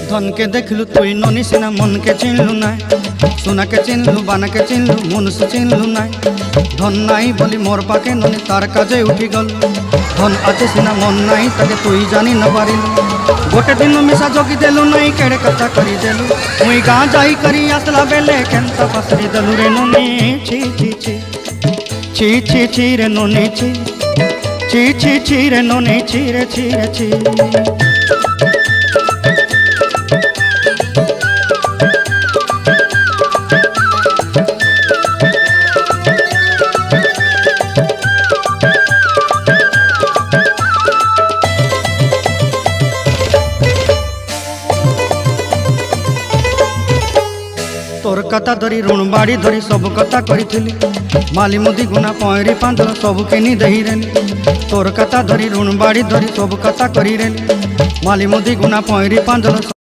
धन के देखलु तुई ननी सिना मन के चिन्हलु ना सोना के चिन्हलु बाना के चिन्हलु मनुष्य चिन्हलु ना धन नाई बोली मोर पाके ननी तार काजे उठी गल धन आते सिना मन नाई ताके तुई जानी न पारिलु गोटे दिन मिसा जोगी देलु नाई केड़े कथा करी देलु मुई गाँ जाई करी आसला बेले केंता पसरी देलु रे ननी छी छी छी छी छी छी रे ननी छी छी छी छी रे ननी छी रे छी रे छी। तोर कथा धरी ऋण बाड़ी धरी सब कथा करी माली मुदी गुना पहरी पांदल सब किनी दही रेली तोर कथा धरी ऋण बाड़ी धरी सब कथा करी रेली माली मुदी गुना पहरी पांदल।